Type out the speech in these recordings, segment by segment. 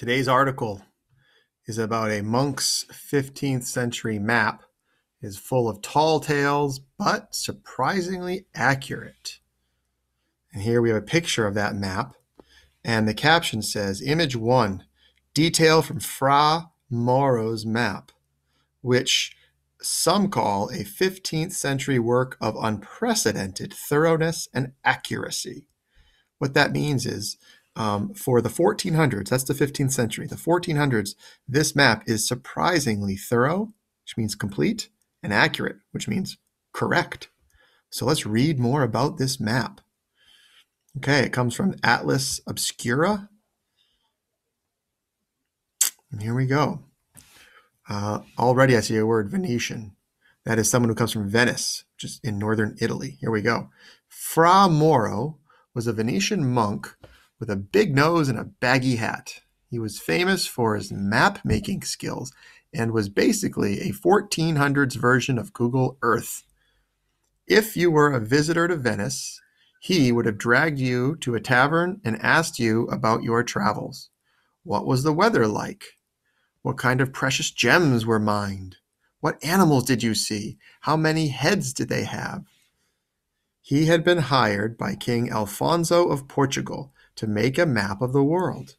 Today's article is about a monk's 15th century map. It is full of tall tales, but surprisingly accurate. And here we have a picture of that map, and the caption says, Image 1, detail from Fra Mauri's map, which some call a 15th century work of unprecedented thoroughness and accuracy. What that means is, for the 1400s, that's the 15th century, the 1400s, this map is surprisingly thorough, which means complete, and accurate, which means correct. So let's read more about this map. Okay, it comes from Atlas Obscura. And here we go. Already I see a word Venetian. That is someone who comes from Venice, which is in northern Italy. Here we go. Fra Mauro was a Venetian monk with a big nose and a baggy hat. He was famous for his map-making skills and was basically a 1400s version of Google Earth. If you were a visitor to Venice, he would have dragged you to a tavern and asked you about your travels. What was the weather like? What kind of precious gems were mined? What animals did you see? How many heads did they have? He had been hired by King Alfonso of Portugal to make a map of the world.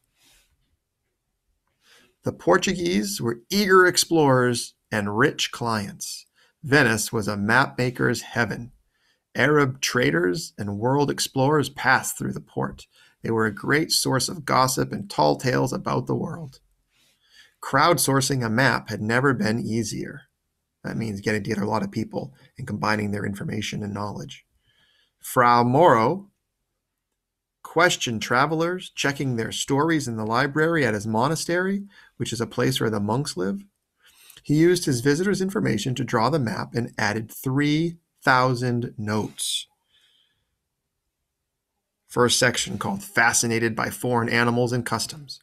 The Portuguese were eager explorers and rich clients. Venice was a map-maker's heaven. Arab traders and world explorers passed through the port. They were a great source of gossip and tall tales about the world. Crowdsourcing a map had never been easier. That means getting together a lot of people and combining their information and knowledge. Fra Mauro questioned travelers, checking their stories in the library at his monastery, which is a place where the monks live. He used his visitors' information to draw the map and added 3,000 notes. First section called Fascinated by Foreign Animals and Customs.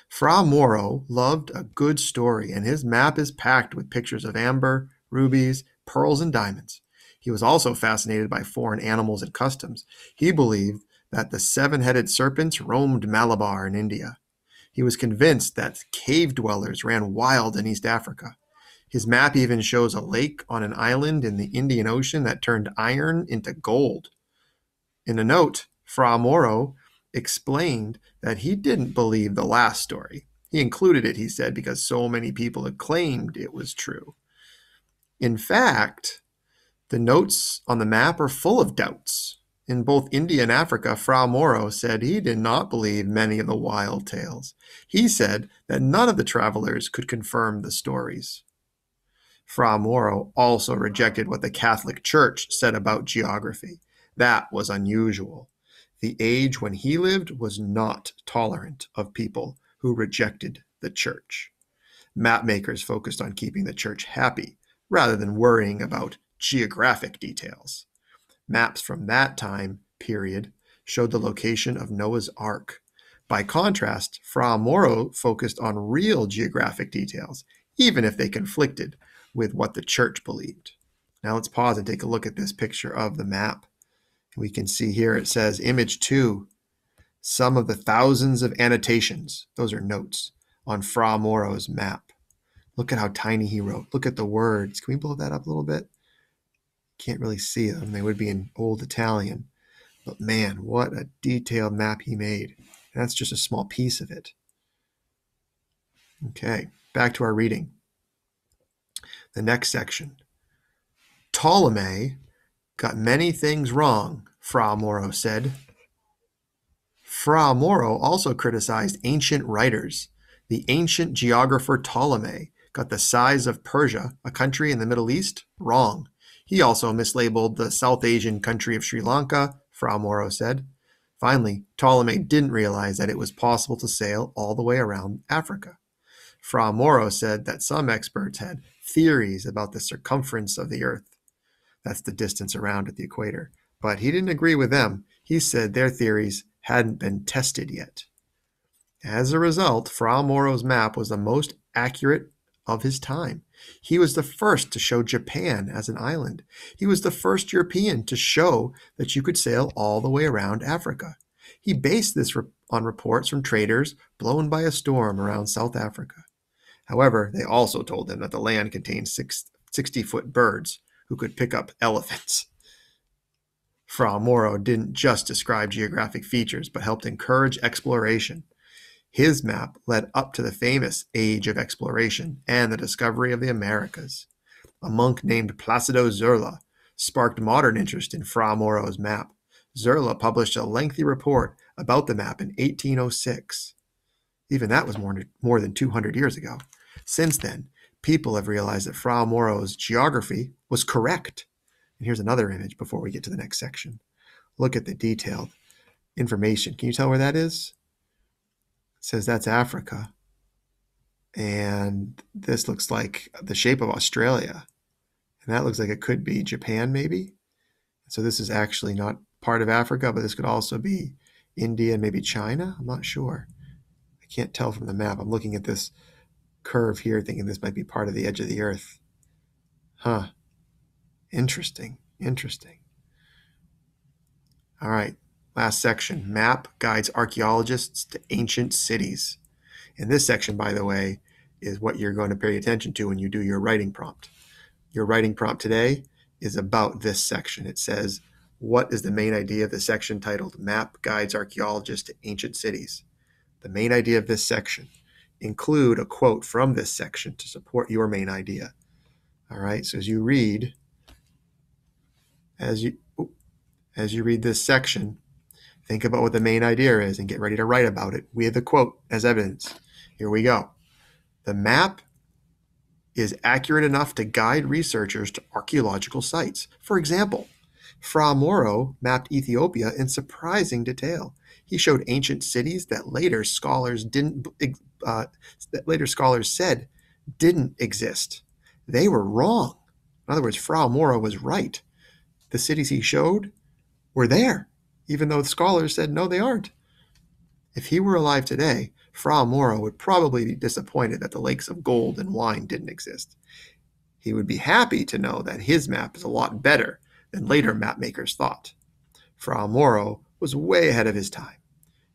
Fra Mauro loved a good story, and his map is packed with pictures of amber, rubies, pearls, and diamonds. He was also fascinated by foreign animals and customs. He believed that the seven-headed serpents roamed Malabar in India. He was convinced that cave dwellers ran wild in East Africa. His map even shows a lake on an island in the Indian Ocean that turned iron into gold. In a note, Fra Mauro explained that he didn't believe the last story. He included it, he said, because so many people had claimed it was true. In fact, the notes on the map are full of doubts. In both India and Africa, Fra Mauro said he did not believe many of the wild tales. He said that none of the travelers could confirm the stories. Fra Mauro also rejected what the Catholic Church said about geography. That was unusual. The age when he lived was not tolerant of people who rejected the church. Mapmakers focused on keeping the church happy rather than worrying about geographic details. Maps from that time period showed the location of Noah's Ark. By contrast, Fra Mauro focused on real geographic details, even if they conflicted with what the church believed. Now let's pause and take a look at this picture of the map. We can see here it says Image 2, some of the thousands of annotations, those are notes, on Fra Mauro's map. Look at how tiny he wrote. Look at the words. Can we blow that up a little bit? Can't really see them. They would be in old Italian. But man, what a detailed map he made. And that's just a small piece of it. Okay, back to our reading. The next section. Ptolemy got many things wrong, Fra Mauro said. Fra Mauro also criticized ancient writers. The ancient geographer Ptolemy got the size of Persia, a country in the Middle East, wrong. He also mislabeled the South Asian country of Sri Lanka, Fra Mauro said. Finally, Ptolemy didn't realize that it was possible to sail all the way around Africa. Fra Mauro said that some experts had theories about the circumference of the Earth. That's the distance around at the equator. But he didn't agree with them. He said their theories hadn't been tested yet. As a result, Fra Mauro's map was the most accurate of his time. He was the first to show Japan as an island. He was the first European to show that you could sail all the way around Africa. He based this on reports from traders blown by a storm around South Africa. However, they also told him that the land contained 60-foot birds who could pick up elephants. Fra Mauro didn't just describe geographic features, but helped encourage exploration. His map led up to the famous Age of Exploration and the discovery of the Americas. A monk named Placido Zerla sparked modern interest in Fra Mauro's map. Zerla published a lengthy report about the map in 1806. Even that was more than 200 years ago. Since then, people have realized that Fra Mauro's geography was correct. And here's another image before we get to the next section. Look at the detailed information. Can you tell where that is? It says that's Africa. And this looks like the shape of Australia. And that looks like it could be Japan, maybe. So this is actually not part of Africa, but this could also be India and maybe China. I'm not sure. I can't tell from the map. I'm looking at this curve here thinking this might be part of the edge of the earth. Huh. Interesting. All right. Last section. Map guides archaeologists to ancient cities. And this section, by the way, is what you're going to pay attention to when you do your writing prompt. Your writing prompt today is about this section. It says, what is the main idea of the section titled Map Guides Archaeologists to Ancient Cities? The main idea of this section. Include a quote from this section to support your main idea. All right, so as you read this section, think about what the main idea is and get ready to write about it with the quote as evidence. Here we go. The map is accurate enough to guide researchers to archaeological sites. For example, Fra Mauro mapped Ethiopia in surprising detail. He showed ancient cities that later scholars said didn't exist. They were wrong. In other words, Fra Mauro was right. The cities he showed were there, even though the scholars said no, they aren't. If he were alive today, Fra Mauro would probably be disappointed that the lakes of gold and wine didn't exist. He would be happy to know that his map is a lot better than later mapmakers thought. Fra Mauro was way ahead of his time.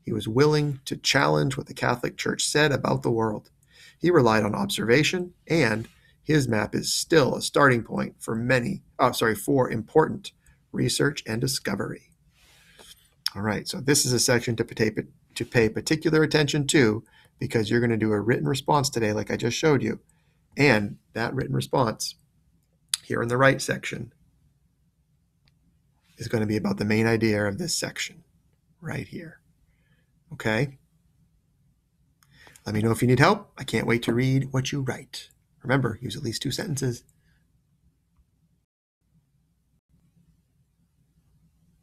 He was willing to challenge what the Catholic Church said about the world. He relied on observation, and his map is still a starting point for important research and discovery. All right, so this is a section to pay particular attention to because you're going to do a written response today like I just showed you. And that written response here in the right section is going to be about the main idea of this section right here. Okay? Let me know if you need help. I can't wait to read what you write. Remember, use at least 2 sentences.